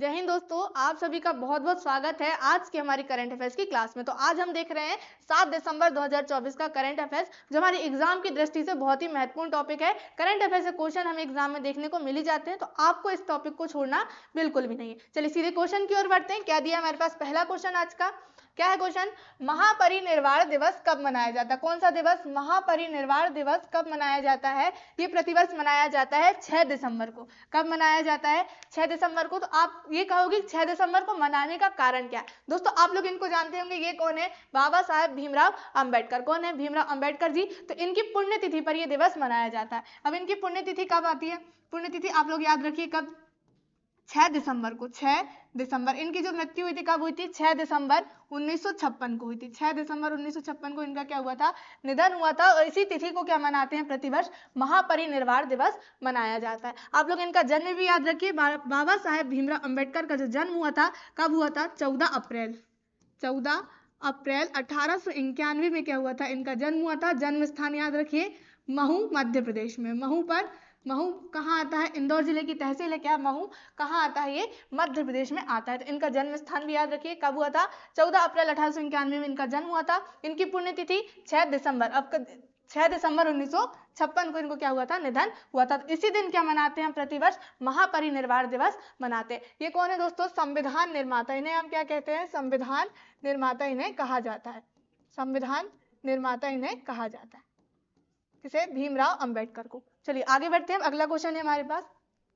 जय हिंद दोस्तों, आप सभी का बहुत बहुत स्वागत है आज की हमारी करंट अफेयर्स की क्लास में। तो आज हम देख रहे हैं 7 दिसंबर 2024 का करंट अफेयर्स, जो हमारी एग्जाम की दृष्टि से बहुत ही महत्वपूर्ण टॉपिक है। करंट अफेयर्स से क्वेश्चन हमें एग्जाम में देखने को मिल ही जाते हैं, तो आपको इस टॉपिक को छोड़ना बिल्कुल भी नहीं है। चलिए सीधे क्वेश्चन की ओर बढ़ते हैं। क्या दिया हमारे पास पहला क्वेश्चन आज का? क्या है क्वेश्चन? महापरिनिर्वाण दिवस कब मनाया जाता है? कौन सा दिवस? महापरिनिर्वाण दिवस कब मनाया जाता है? ये प्रतिवर्ष मनाया जाता है 6 दिसंबर को। कब मनाया जाता है? 6 दिसंबर को। तो आप ये कहोगे 6 दिसंबर को मनाने का कारण क्या है? दोस्तों आप लोग इनको जानते होंगे, ये कौन है? बाबा साहेब भीमराव अंबेडकर। कौन है? भीमराव अंबेडकर जी। तो इनकी पुण्यतिथि पर यह दिवस मनाया जाता है। अब इनकी पुण्यतिथि कब आती है? पुण्यतिथि आप लोग याद रखिए कब? 6 दिसंबर को। 6 दिसंबर। इनकी जो मृत्यु हुई थी कब हुई थी? 6 दिसंबर 1956 को हुई थी। 6 दिसंबर 1956 को इनका क्या हुआ था? निधन हुआ था। और इसी तिथि को क्या मनाते हैं? प्रतिवर्ष महापरिनिर्वाण दिवस मनाया जाता है। आप लोग इनका जन्म भी याद रखिए। बाबा साहेब भीमराव अंबेडकर का जो जन्म हुआ था कब हुआ था? 14 अप्रैल 1891 में क्या हुआ था? इनका जन्म हुआ था। जन्म स्थान याद रखिए, महू मध्य प्रदेश में। महू कहाँ आता है? इंदौर जिले की तहसील है क्या महू? कहाँ आता है? ये मध्य प्रदेश में आता है। तो इनका जन्म स्थान भी याद रखिए, कब हुआ था? 14 अप्रैल 1891 में इनका जन्म हुआ था। इनकी पुण्यतिथि 6 दिसंबर। अब 6 दिसंबर 1956 को इनको क्या हुआ था? निधन हुआ था। तो इसी दिन क्या मनाते हैं? प्रतिवर्ष महापरिनिर्वाण दिवस मनाते हैं। ये कौन है दोस्तों? संविधान निर्माता। इन्हें हम क्या कहते हैं? संविधान निर्माता इन्हें कहा जाता है। संविधान निर्माता इन्हें कहा जाता है। किसे? भीमराव अंबेडकर को। चलिए आगे बढ़ते हैं। अगला क्वेश्चन है हमारे पास।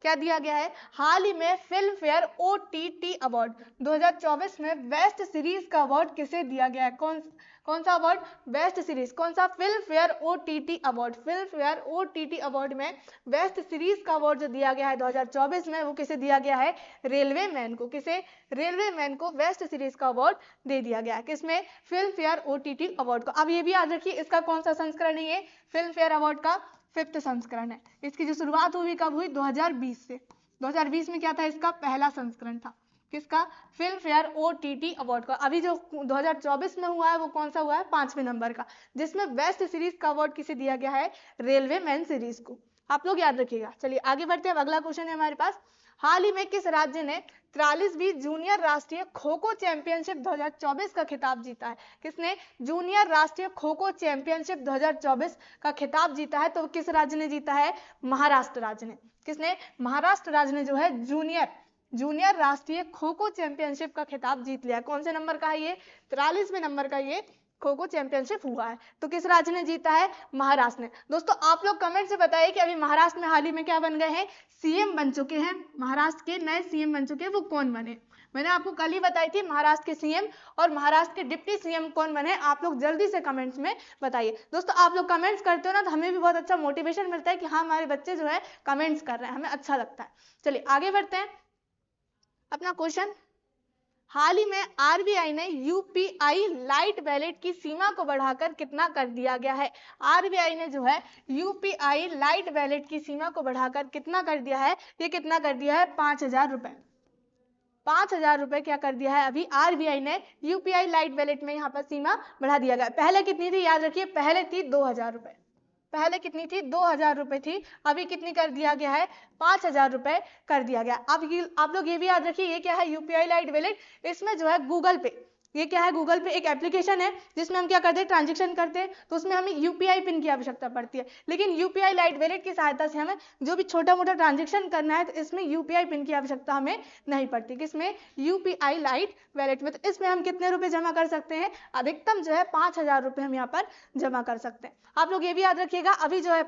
क्या दिया गया है? हाल ही में फिल्म फेयर OTT अवार्ड 2024 में बेस्ट सीरीज का अवार्ड किसे दिया गया है? कौन सा अवार्ड? Best series. कौन सा? Film fair OTT award. Film fair OTT award में बेस्ट सीरीज का अवार्ड जो दिया गया है 2024 में, वो किसे दिया गया है? रेलवे मैन को। किसे? रेलवे मैन को बेस्ट सीरीज का अवार्ड दे दिया गया है। किसमें? फिल्म फेयर OTT अवार्ड को। अब ये भी याद रखिए, इसका कौन सा संस्करण है? ये फिल्म फेयर अवार्ड का 5th संस्करण है। इसकी जो शुरुआत हुई कब हुई? 2020 से। 2020 में क्या था? इसका पहला संस्करण था। किसका? फिल्म फेयर OTT अवार्ड का। अभी जो 2024 में हुआ है वो कौन सा हुआ है? 5वें नंबर का, जिसमें बेस्ट सीरीज का अवार्ड किसे दिया गया है? रेलवे मैन सीरीज को। आप लोग याद रखिएगा। चलिए आगे बढ़ते हैं। अगला क्वेश्चन है हमारे पास। हाल ही में किस राज्य ने 43वीं जूनियर राष्ट्रीय खो खो चैंपियनशिप 2024 का खिताब जीता है? किसने जूनियर राष्ट्रीय खो खो चैंपियनशिप 2024 का खिताब जीता है? तो किस राज्य ने जीता है? महाराष्ट्र राज्य ने। किसने? महाराष्ट्र राज्य ने जो है जूनियर राष्ट्रीय खो खो चैंपियनशिप का खिताब जीत लिया। कौन से नंबर का है ये? 43वें नंबर का ये खो खो चैंपियनशिप हुआ है। तो किस राज्य ने जीता है? महाराष्ट्र ने। दोस्तों आप लोग कमेंट से बताइए कि अभी महाराष्ट्र में हाल ही में क्या बन गए हैं? सीएम बन चुके हैं। महाराष्ट्र के नए सीएम बन चुके हैं। वो कौन बने? मैंने आपको कल ही बताई थी महाराष्ट्र के सीएम और महाराष्ट्र के डिप्टी सीएम कौन बने। आप लोग जल्दी से कमेंट्स में बताइए। दोस्तों आप लोग कमेंट्स करते हो ना, तो हमें भी बहुत अच्छा मोटिवेशन मिलता है कि हाँ हमारे बच्चे जो है कमेंट्स कर रहे हैं, हमें अच्छा लगता है। चलिए आगे बढ़ते हैं। अपना क्वेश्चन। हाल ही में आरबीआई ने यूपीआई लाइट वैलेट की सीमा को बढ़ाकर कितना कर दिया गया है? आरबीआई ने जो है यूपीआई लाइट वैलेट की सीमा को बढ़ाकर कितना कर दिया है? ये कितना कर दिया है? 5000 रुपए। 5000 रुपए क्या कर दिया है? अभी आरबीआई ने यूपीआई लाइट वैलेट में यहाँ पर सीमा बढ़ा दिया गया। पहले कितनी थी? याद रखिए, पहले थी 2000 रुपए। पहले कितनी थी? 2000 रुपए थी। अभी कितनी कर दिया गया है? 5000 रुपए कर दिया गया। अब आप लोग ये भी याद रखिए, ये क्या है? UPI light wallet. इसमें जो है गूगल पे, ये क्या है? गूगल पे एक एप्लीकेशन है जिसमें हम क्या करते हैं? ट्रांजेक्शन करते हैं, तो उसमें हमें यूपीआई पिन की आवश्यकता पड़ती है। लेकिन यूपीआई लाइट वैलेट की सहायता से हमें जो भी छोटा मोटा ट्रांजेक्शन करना है, तो इसमें यूपीआई पिन की आवश्यकता हमें नहीं पड़ती। किसमें? यूपीआई लाइट वैलेट में। तो इसमें हम कितने रुपए जमा कर सकते हैं? अधिकतम जो है 5000 रुपए हम यहाँ पर जमा कर सकते हैं। आप लोग ये भी याद रखिएगा, अभी जो है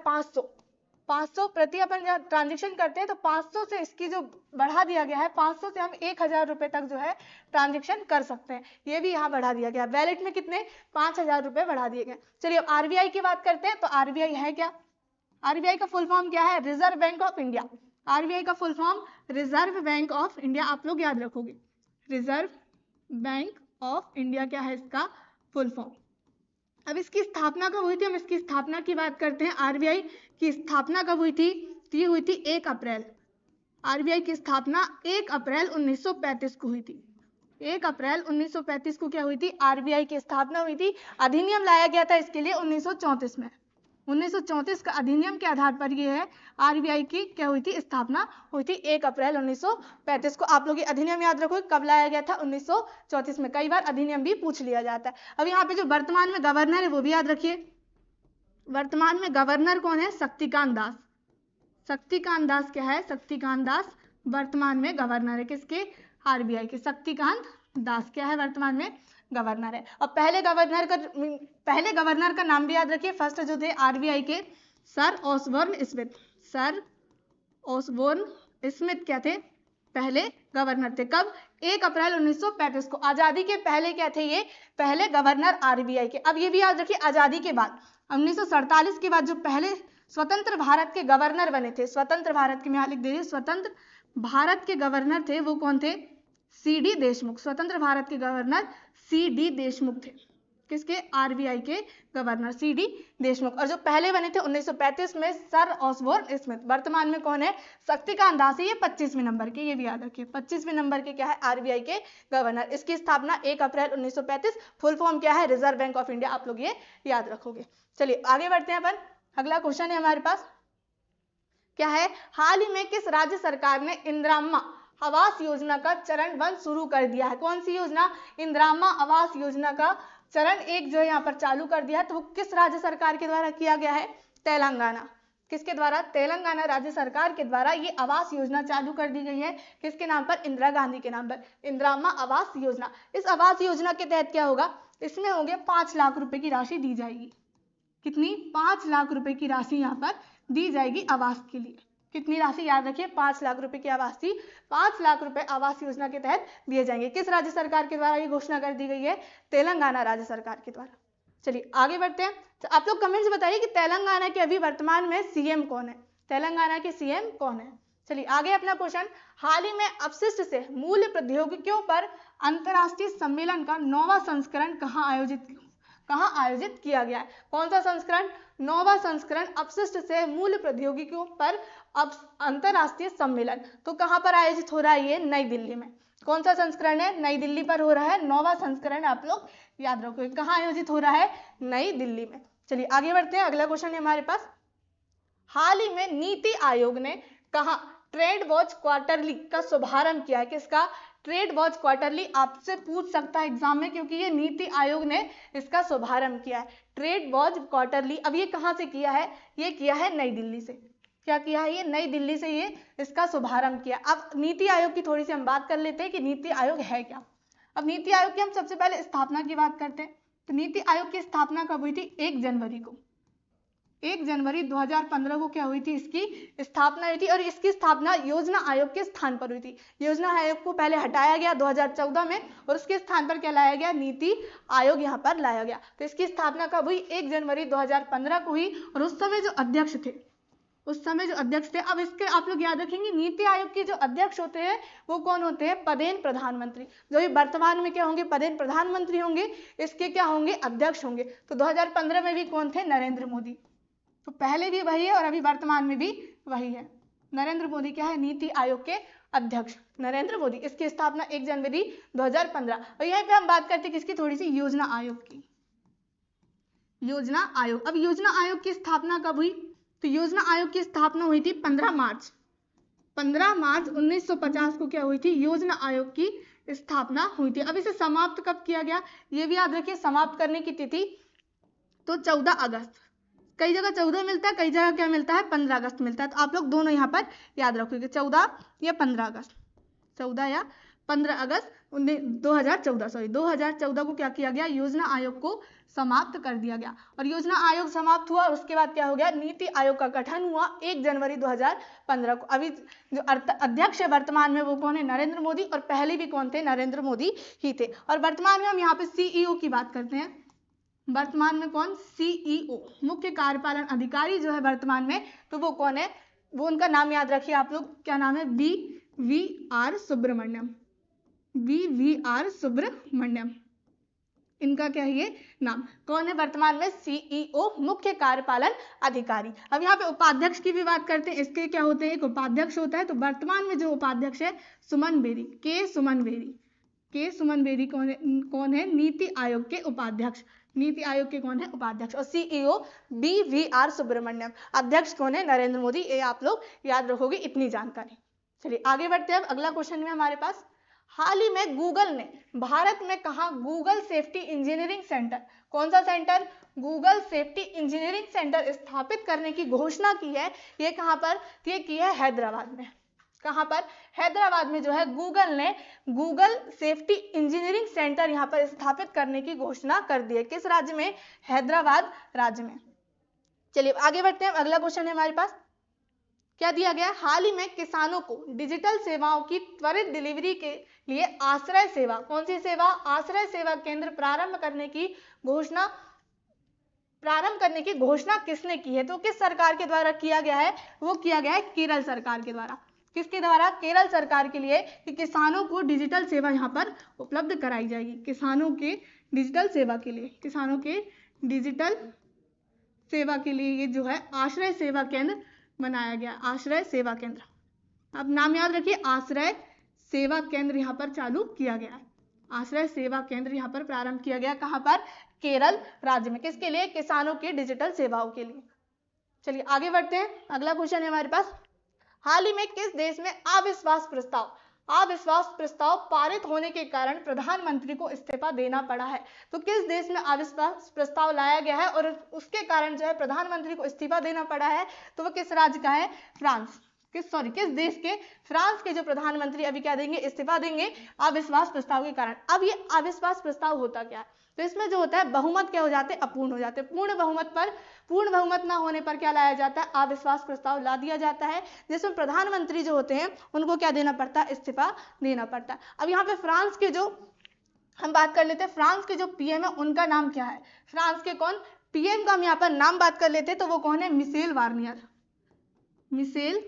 500 प्रति अपन जब ट्रांजेक्शन करते हैं, तो 500 से इसकी जो बढ़ा दिया गया है, 500 से हम 1000 रुपए तक जो है ट्रांजेक्शन कर सकते हैं। ये भी यहाँ बढ़ा दिया गया। वैलेट में कितने? 5000 रुपए बढ़ा दिए गए। चलिए अब आरबीआई की बात करते हैं। तो आरबीआई है क्या? आरबीआई का फुल फॉर्म क्या है? Reserve Bank of India. RBI का full form Reserve Bank of India. आप लोग याद रखोगे, रिजर्व बैंक ऑफ इंडिया क्या है इसका फुल फॉर्म। अब इसकी स्थापना कब हुई थी? हम इसकी स्थापना की बात करते हैं। आरबीआई की स्थापना कब हुई थी? ये हुई थी 1 अप्रैल। आरबीआई की स्थापना 1 अप्रैल 1935 को हुई थी। 1 अप्रैल 1935 को क्या हुई थी? आरबीआई की स्थापना हुई थी। अधिनियम लाया गया था इसके लिए 1934 में। 1934 का अधिनियम के आधार पर ये है आरबीआई की क्या हुई थी, स्थापना हुई थी 1 अप्रैल 1935 को। आप लोग ये अधिनियम याद रखो कब लाया गया था, 1934 में। कई बार अधिनियम भी पूछ लिया जाता है। अब यहाँ पे जो वर्तमान में गवर्नर है वो भी याद रखिए। वर्तमान में गवर्नर कौन है, शक्तिकांत दास। शक्तिकांत दास क्या है, शक्तिकांत दास वर्तमान में गवर्नर है किसके, आरबीआई के। शक्तिकांत दास क्या है, वर्तमान में गवर्नर है। और पहले गवर्नर का नाम भी याद रखिए। फर्स्ट जो थे आरबीआई के sir Osborne Smith. Sir Osborne Smith क्या थे, पहले गवर्नर थे। कब, 1 अप्रैल 1935 को। आजादी के पहले क्या थे ये, पहले गवर्नर आरबीआई के। अब ये भी याद रखिए, आजादी के बाद 1947 के बाद जो पहले स्वतंत्र भारत के गवर्नर बने थे, स्वतंत्र भारत के, मैं लिख दीजिए, स्वतंत्र भारत के गवर्नर थे वो कौन थे, सीडी देशमुख। स्वतंत्र भारत के गवर्नर सीडी देशमुख थे। किसके, आरबीआई के गवर्नर सीडी देशमुख। और जो पहले बने थे 1935 में सर ऑसबोर्न स्मिथ। वर्तमान में कौन है, शक्तिकांत दास है, ये 25वें नंबर के, ये भी याद रखिए 25वें नंबर के क्या है, आरबीआई के गवर्नर। इसकी स्थापना 1 अप्रैल 1935। फुल फॉर्म क्या है, रिजर्व बैंक ऑफ इंडिया। आप लोग ये याद रखोगे। चलिए आगे बढ़ते हैं अपन। अगला क्वेश्चन है हमारे पास, क्या है, हाल ही में किस राज्य सरकार ने इंदिराम्मा आवास योजना का चरण 1 शुरू कर दिया है। कौन सी योजना, इंदिराम्मा आवास योजना का चरण 1 जो है यहाँ पर चालू कर दिया है। तो वो किस राज्य सरकार के द्वारा किया गया है, तेलंगाना। किसके द्वारा, तेलंगाना राज्य सरकार के द्वारा ये आवास योजना चालू कर दी गई है। किसके नाम पर, इंदिरा गांधी के नाम पर, इंदिराम्मा आवास योजना। इस आवास योजना के तहत क्या होगा, इसमें होंगे 5 लाख रुपए की राशि दी जाएगी। कितनी, 5 लाख रुपए की राशि यहाँ पर दी जाएगी आवास के लिए। कितनी राशि, याद रखिए 5 लाख रुपए की आवास थी। 5 लाख रुपए आवास योजना के तहत दिए जाएंगे। किस राज्य सरकार के द्वारा ये घोषणा कर दी गई है, तेलंगाना राज्य सरकार के द्वारा। चलिए आगे बढ़ते हैं। तो आप लोग कमेंट्स बताइए कि तेलंगाना के अभी वर्तमान में सीएम कौन है, तेलंगाना के सीएम कौन है। चलिए आगे अपना क्वेश्चन, हाल ही में अपशिष्ट से मूल्य प्रौद्योगिकियों पर अंतर्राष्ट्रीय सम्मेलन का 9वां संस्करण कहाँ आयोजित किया गया है। कौन सा संस्करण, 9वां संस्करण अपशिष्ट से मूल्य प्रौद्योगिकियों पर अंतर्राष्ट्रीय सम्मेलन। तो कहाँ पर आयोजित हो रहा है ये, नई दिल्ली में। कौन सा संस्करण है, नई दिल्ली पर हो रहा है। 9वां संस्करण आप लोग याद रखोगे, कहाँ आयोजित हो रहा है, नई दिल्ली में। चलिए आगे बढ़ते हैं। अगला क्वेश्चन है हमारे पास, हाल ही में नीति आयोग ने कहा ट्रेड वॉच क्वार्टरली का शुभारंभ किया है। किसका, ट्रेड वॉच क्वार्टरली। आपसे पूछ सकता है एग्जाम में, क्योंकि ये नीति आयोग ने इसका शुभारंभ किया है, ट्रेड वॉच क्वार्टरली। अब ये कहाँ से किया है, ये किया है नई दिल्ली से। क्या किया है, ये नई दिल्ली से ये इसका शुभारंभ किया। अब नीति आयोग की थोड़ी सी हम बात कर लेते हैं कि नीति आयोग है क्या। अब नीति आयोग की हम सबसे पहले स्थापना की बात करते हैं। तो नीति आयोग की स्थापना कब हुई थी, 1 जनवरी को। 1 जनवरी 2015 को क्या हुई थी, इसकी स्थापना हुई थी। और इसकी स्थापना योजना आयोग के स्थान पर हुई थी। योजना आयोग को पहले हटाया गया 2014 में और उसके स्थान पर क्या लाया गया, नीति आयोग यहाँ पर लाया गया। तो इसकी स्थापना कब हुई, 1 जनवरी 2015 को हुई। और उस समय जो अध्यक्ष थे, अब इसके आप लोग याद रखेंगे, नीति आयोग के जो अध्यक्ष होते हैं वो कौन होते हैं, पदेन प्रधानमंत्री। जो ये वर्तमान में क्या होंगे, पदेन प्रधानमंत्री होंगे, इसके क्या होंगे, अध्यक्ष होंगे। तो 2015 में भी कौन थे, नरेंद्र मोदी। तो पहले भी वही है और अभी वर्तमान में भी वही है। नरेंद्र मोदी क्या है, नीति आयोग के अध्यक्ष नरेंद्र मोदी। इसकी स्थापना 1 जनवरी 2015। और यहीं पे हम बात करते हैं किसकी, थोड़ी सी योजना आयोग की। योजना आयोग, अब योजना आयोग की स्थापना कब हुई, तो योजना आयोग की स्थापना हुई थी 15 मार्च 1950 को क्या हुई थी, योजना आयोग की स्थापना हुई थी। अब इसे समाप्त कब किया गया, ये भी याद रखिए। समाप्त करने की तिथि तो 14 अगस्त। कई जगह 14 मिलता है, कई जगह क्या मिलता है, 15 अगस्त मिलता है। तो आप लोग दोनों यहाँ पर याद रखोगे, 14 या 15 अगस्त, 14 या 15 अगस्त 2014 को क्या किया गया, योजना आयोग को समाप्त कर दिया गया। और योजना आयोग समाप्त हुआ और उसके बाद क्या हो गया, नीति आयोग का गठन हुआ 1 जनवरी 2015 को। अभी जो अध्यक्ष है वर्तमान में वो कौन है, नरेंद्र मोदी। और पहले भी कौन थे, नरेंद्र मोदी ही थे। और वर्तमान में हम यहाँ पे सीईओ की बात करते हैं। वर्तमान में कौन, सीईओ, मुख्य कार्यपालन अधिकारी जो है वर्तमान में, तो वो कौन है, वो उनका नाम याद रखिए आप लोग, क्या नाम है, वीवीआर सुब्रमण्यम। इनका क्या है ये नाम, कौन है वर्तमान में, सीईओ, मुख्य कार्यपालन अधिकारी। अब यहाँ पे उपाध्यक्ष की भी बात करते हैं। इसके क्या होते हैं, एक उपाध्यक्ष होता है। तो वर्तमान में जो उपाध्यक्ष है सुमन बेरी, के सुमन बेरी कौन है, नीति आयोग के उपाध्यक्ष। नीति आयोग के कौन है? उपाध्यक्ष। और CEO BVR सुब्रमण्यम। अध्यक्ष कौन है? नरेंद्र मोदी। ये आप लोग याद रखोगे इतनी जानकारी। चलिए आगे बढ़ते हैं। अब अगला क्वेश्चन में हमारे पास, हाल ही में गूगल ने भारत में कहा गूगल सेफ्टी इंजीनियरिंग सेंटर, कौन सा centre? Google safety engineering centre स्थापित करने की घोषणा की है। ये कहाँ पर? ये की है हैदराबाद में। कहाँ पर? हैदराबाद में जो है गूगल ने गूगल सेफ्टी इंजीनियरिंग सेंटर यहाँ पर स्थापित करने की घोषणा कर दी है। किस राज्य में? हैदराबाद राज्य में। चलिए आगे बढ़ते हैं। अगला क्वेश्चन है हमारे पास, क्या दिया गया? हाल ही में किसानों को डिजिटल सेवाओं की त्वरित डिलीवरी के लिए आश्रय सेवा, कौन सी सेवा? आश्रय सेवा केंद्र प्रारंभ करने की घोषणा किसने की है? तो किस सरकार के द्वारा किया गया है? वो किया गया है केरल सरकार के द्वारा। किसके द्वारा? केरल सरकार के लिए, कि किसानों को डिजिटल सेवा यहाँ पर उपलब्ध कराई जाएगी। किसानों के डिजिटल सेवा के लिए, किसानों के डिजिटल सेवा के लिए ये जो है आश्रय सेवा केंद्र बनाया गया। आश्रय सेवा केंद्र, अब नाम याद रखिए, आश्रय सेवा केंद्र यहाँ पर चालू किया गया है। आश्रय सेवा केंद्र यहाँ पर प्रारंभ किया गया। कहाँ पर? केरल राज्य में। किसके लिए? किसानों की डिजिटल सेवाओं के लिए। चलिए आगे बढ़ते हैं। अगला क्वेश्चन है हमारे पास, हाल ही में किस देश में अविश्वास प्रस्ताव पारित होने के कारण प्रधानमंत्री को इस्तीफा देना पड़ा है? तो किस देश में अविश्वास प्रस्ताव लाया गया है और उसके कारण जो है प्रधानमंत्री को इस्तीफा देना पड़ा है? तो वो किस राज्य का है? फ्रांस। किस देश के? फ्रांस के जो प्रधानमंत्री अभी क्या देंगे? इस्तीफा देंगे अविश्वास प्रस्ताव के कारण। अब ये अविश्वास प्रस्ताव होता क्या है? तो इसमें जो होता है बहुमत क्या हो जाते हैं? अपूर्ण हो जाते हैं। पूर्ण बहुमत ना होने पर क्या लाया जाता है? अविश्वास प्रस्ताव ला दिया जाता है, जिसमें प्रधानमंत्री जो होते हैं उनको क्या देना पड़ता है? इस्तीफा देना पड़ता है। अब यहाँ पे फ्रांस के जो हम बात कर लेते हैं, फ्रांस के जो PM है उनका नाम क्या है? फ्रांस के कौन? PM का हम यहाँ पर नाम बात कर लेते हैं, तो वो कौन है? Michel vernier. मिशेल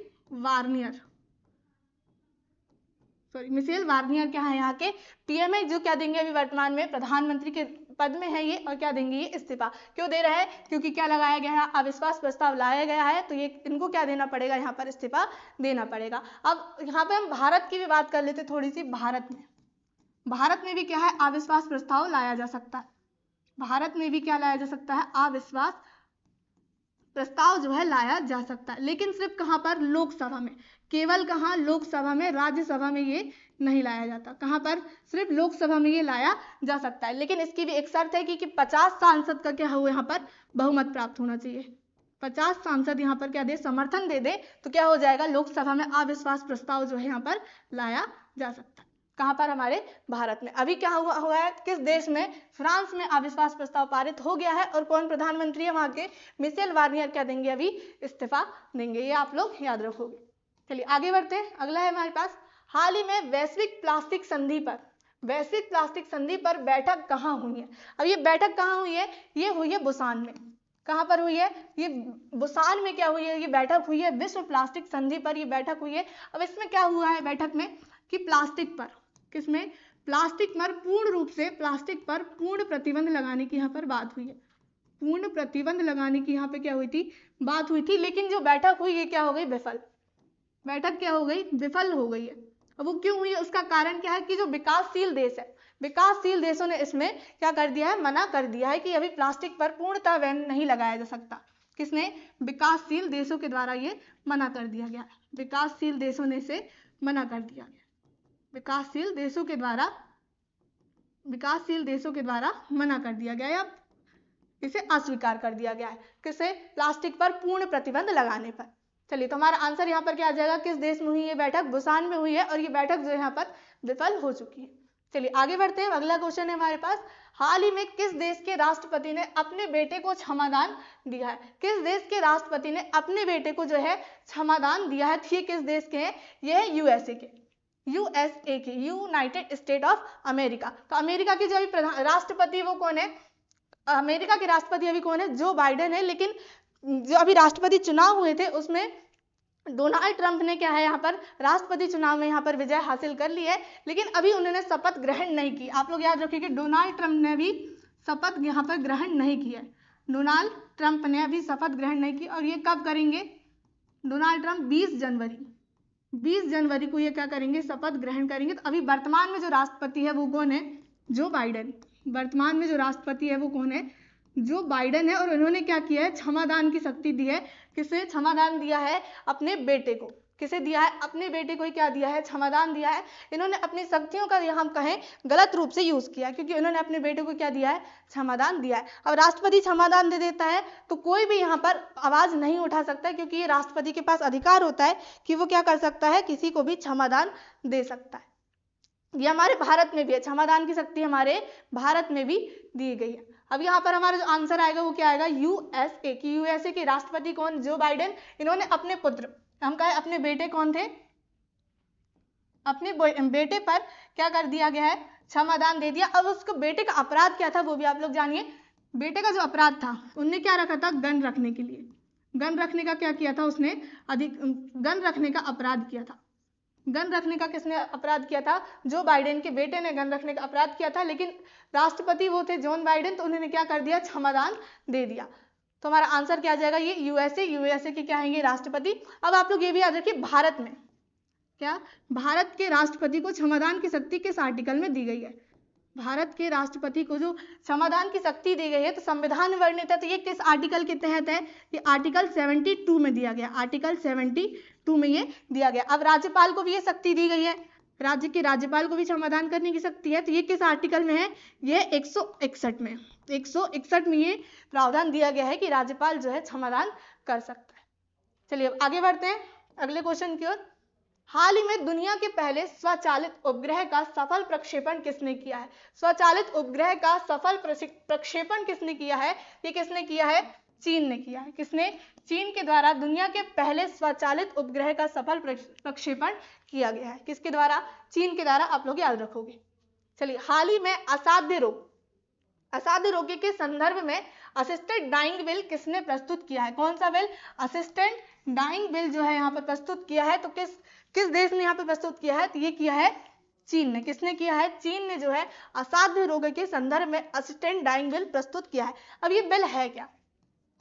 वार्नियर क्या है? यहाँ के PM है, जो क्या देंगे? अभी वर्तमान में प्रधानमंत्री के पद में है ये, और क्या देंगे? ये इस्तीफा। क्यों दे रहा है? क्योंकि क्या लगाया गया है? अविश्वास प्रस्ताव लाया गया है, तो ये इनको क्या देना पड़ेगा? यहाँ पर इस्तीफा देना पड़ेगा। अब यहाँ पे हम भारत की भी बात कर लेते थोड़ी सी। भारत में भी क्या है? अविश्वास प्रस्ताव लाया जा सकता है। भारत में भी क्या लाया जा सकता है? अविश्वास प्रस्ताव जो है लाया जा सकता है, लेकिन सिर्फ कहाँ पर? लोकसभा में। केवल कहाँ? लोकसभा में। राज्यसभा में ये नहीं लाया जाता। कहाँ पर? सिर्फ लोकसभा में ये लाया जा सकता है, लेकिन इसकी भी एक शर्त है कि 50 सांसद का क्या हो? यहाँ पर बहुमत प्राप्त होना चाहिए। 50 सांसद यहाँ पर क्या दे? समर्थन दे दे, तो क्या हो जाएगा? लोकसभा में अविश्वास प्रस्ताव जो है यहाँ पर लाया जा सकता है। कहाँ पर? हमारे भारत में। अभी क्या हुआ है? किस देश में? फ्रांस में अविश्वास प्रस्ताव पारित हो गया है, और कौन प्रधानमंत्री है वहां के? मिशेल वार्नियर क्या देंगे? अभी इस्तीफा देंगे। ये आप लोग याद रखोगे। चलिए आगे बढ़ते हैं। अगला है हमारे पास, हाल ही में वैश्विक प्लास्टिक संधि पर बैठक कहाँ हुई है? अब ये बैठक कहाँ हुई है? ये हुई है बुसान में। कहाँ पर हुई है? ये बुसान में क्या हुई है? ये बैठक हुई है विश्व प्लास्टिक संधि पर, ये बैठक हुई है। अब इसमें क्या हुआ है बैठक में? कि प्लास्टिक पर, किसमें? प्लास्टिक पर पूर्ण रूप से प्लास्टिक पर पूर्ण प्रतिबंध लगाने की यहाँ पर बात हुई है। पूर्ण प्रतिबंध लगाने की यहाँ पे क्या हुई थी? बात हुई थी। लेकिन जो बैठक हुई ये क्या हो गई? विफल। बैठक क्या हो गई? विफल हो गई है। अब वो क्यों हुई है? उसका कारण क्या है? कि जो विकासशील देश है, विकासशील देशों ने इसमें क्या कर दिया है? मना कर दिया है कि अभी प्लास्टिक पर पूर्णतः बैन नहीं लगाया जा सकता। किसने? विकासशील देशों के द्वारा ये मना कर दिया गया। विकासशील देशों ने इसे मना कर दिया गया। विकासशील देशों के द्वारा मना कर दिया गया, या इसे अस्वीकार कर दिया गया है। किसे? प्लास्टिक पर पूर्ण प्रतिबंध लगाने पर। चलिए, तो हमारा आंसर यहाँ पर क्या आ जाएगा? किस देश में हुई ये बैठक? बुसान में हुई है, और ये बैठक जो है यहाँ पर विफल हो चुकी है। चलिए आगे बढ़ते हैं। अगला क्वेश्चन है हमारे पास, हाल ही में किस देश के राष्ट्रपति ने अपने बेटे को क्षमादान दिया है? किस देश के राष्ट्रपति ने अपने बेटे को जो है क्षमादान दिया है? ये किस देश के हैं? ये है USA के, यूनाइटेड स्टेट ऑफ अमेरिका। तो अमेरिका के जो अभी राष्ट्रपति वो कौन है? अमेरिका के राष्ट्रपति अभी कौन है? जो बाइडेन है। लेकिन जो अभी राष्ट्रपति चुनाव हुए थे उसमें डोनाल्ड ट्रंप ने क्या है यहाँ पर राष्ट्रपति चुनाव में यहाँ पर विजय हासिल कर ली है, लेकिन अभी उन्होंने शपथ ग्रहण नहीं की। आप लोग याद रखिए कि डोनाल्ड ट्रंप ने भी शपथ यहाँ पर ग्रहण नहीं की है। डोनाल्ड ट्रंप ने अभी शपथ ग्रहण नहीं की, और ये कब करेंगे? डोनाल्ड ट्रंप 20 जनवरी को ये क्या करेंगे? शपथ ग्रहण करेंगे। तो अभी वर्तमान में जो राष्ट्रपति है वो कौन है? Joe Biden. वर्तमान में जो राष्ट्रपति है वो कौन है? जो बाइडेन है। और इन्होंने क्या किया है? क्षमादान की शक्ति दी है। किसे क्षमादान दिया है? अपने बेटे को। किसे दिया है? अपने बेटे को ही क्या दिया है? क्षमादान दिया है। इन्होंने अपनी शक्तियों का हम कहें गलत रूप से यूज किया, क्योंकि उन्होंने अपने बेटे को क्या दिया है? क्षमादान दिया है। अब राष्ट्रपति क्षमादान दे देता है तो कोई भी यहाँ पर आवाज नहीं उठा सकता, क्योंकि ये राष्ट्रपति के पास अधिकार होता है कि वो क्या कर सकता है? किसी को भी क्षमादान दे सकता है। ये हमारे भारत में भी है, क्षमादान की शक्ति हमारे भारत में भी दी गई है। अब यहाँ पर हमारा जो आंसर आएगा वो क्या आएगा? यूएसए की। यूएसए के राष्ट्रपति कौन? Joe Biden. इन्होंने अपने पुत्र, हम कहें अपने बेटे कौन थे? अपने बेटे पर क्या कर दिया गया है? क्षमादान दे दिया। अब उसको बेटे का अपराध क्या था वो भी आप लोग जानिए। बेटे का जो अपराध था, उनने क्या रखा था? गन रखने के लिए। गन रखने का क्या किया था उसने? गन रखने का अपराध किया था। गन रखने का किसने अपराध किया था? जो बाइडेन के बेटे ने गन रखने का अपराध किया था, लेकिन राष्ट्रपति वो थे जॉन बाइडेन, तो उन्होंने क्या कर दिया? क्षमादान दे दिया। तो हमारा आंसर क्या आ जाएगा? ये यूएसए। यूएसए के क्या है? राष्ट्रपति। अब आप लोग ये भी याद रखिए, भारत में क्या? भारत के राष्ट्रपति को क्षमादान की शक्ति किस आर्टिकल में दी गई है? भारत के राष्ट्रपति को जो क्षमादान की शक्ति दी गई है तो संविधान में वर्णित है, तो ये किस आर्टिकल के तहत है? ये आर्टिकल 72 में दिया गया। आर्टिकल 72 में ये दिया गया। अब राज्यपाल को भी ये शक्ति दी गई है, राज्य के राज्यपाल को भी क्षमादान करने की शक्ति है, तो ये किस आर्टिकल में है? ये 161 में। 161 में ये प्रावधान दिया गया है कि राज्यपाल जो है क्षमादान कर सकता है। चलिए अब आगे बढ़ते हैं अगले क्वेश्चन की ओर। हाल ही में दुनिया के पहले स्वचालित उपग्रह का सफल प्रक्षेपण किसने किया है? स्वचालित उपग्रह का सफल प्रक्षेपण किसने किया है? ये किसने किया है? चीन ने किया है। किसने? चीन के द्वारा दुनिया के पहले स्वचालित उपग्रह का सफल प्रक्षेपण किया गया है। किसके द्वारा? चीन के द्वारा। आप लोग याद रखोगे। चलिए, हाल ही में असाध्य रोग के संदर्भ में असिस्टेड डाइंग बिल किसने प्रस्तुत किया है? कौन सा बिल? असिस्टेड डाइंग बिल जो है यहाँ पर प्रस्तुत किया है। तो किस देश ने यहाँ पर प्रस्तुत किया है? तो ये किया है चीन ने। किसने किया है? चीन ने जो है असाध्य रोग के संदर्भ में असिस्टेड डाइंग बिल प्रस्तुत किया है। अब ये बिल है क्या?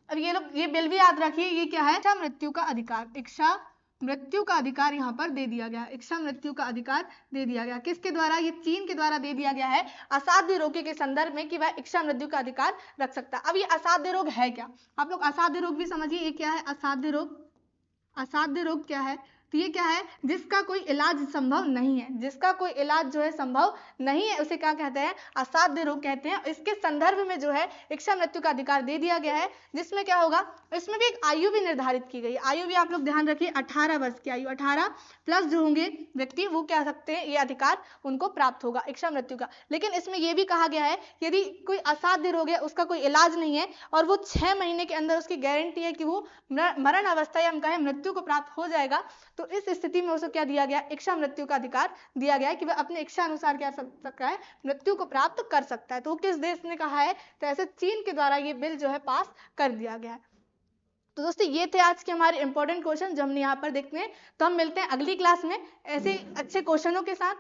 अब ये बिल भी याद रखिए, ये क्या है? इच्छा मृत्यु का अधिकार। इच्छा मृत्यु का अधिकार यहाँ पर दे दिया गया। इच्छा मृत्यु का अधिकार दे दिया गया। किसके द्वारा? ये चीन के द्वारा दे दिया गया है असाध्य रोगी के संदर्भ में कि वह इच्छा मृत्यु का अधिकार रख सकता है। अब ये असाध्य रोग है क्या? आप लोग असाध्य रोग भी समझिए। ये क्या है? असाध्य रोग। असाध्य रोग क्या है? तो ये क्या है? जिसका कोई इलाज संभव नहीं है। जिसका कोई इलाज जो है संभव नहीं है, उसे क्या कहते हैं? असाध्य रोग कहते हैं। इसके संदर्भ में जो है इच्छा मृत्यु का अधिकार दे दिया गया है, जिसमें क्या होगा? इसमें भी एक आयु भी निर्धारित की गई है। आयु भी आप लोग ध्यान रखिए, 18 वर्ष की आयु, 18 प्लस जो होंगे व्यक्ति वो कह सकते हैं ये अधिकार उनको प्राप्त होगा इच्छा मृत्यु का। लेकिन इसमें यह भी कहा गया है यदि कोई असाध्य रोग है, उसका कोई इलाज नहीं है और वो 6 महीने के अंदर उसकी गारंटी है कि वो मरण अवस्था या हम कहें मृत्यु को प्राप्त हो जाएगा, तो इस स्थिति में उसे क्या दिया गया? इच्छा मृत्यु का अधिकार दिया गया है कि वह अपने इच्छा अनुसार क्या कर सकता है? मृत्यु को प्राप्त कर सकता है। तो किस देश ने कहा है? तो ऐसे चीन के द्वारा ये बिल जो है पास कर दिया गया है। तो दोस्तों ये थे आज के हमारे इंपॉर्टेंट क्वेश्चन जो हमने यहाँ पर देखते हैं। तो हम मिलते हैं अगली क्लास में ऐसे अच्छे क्वेश्चनों के साथ।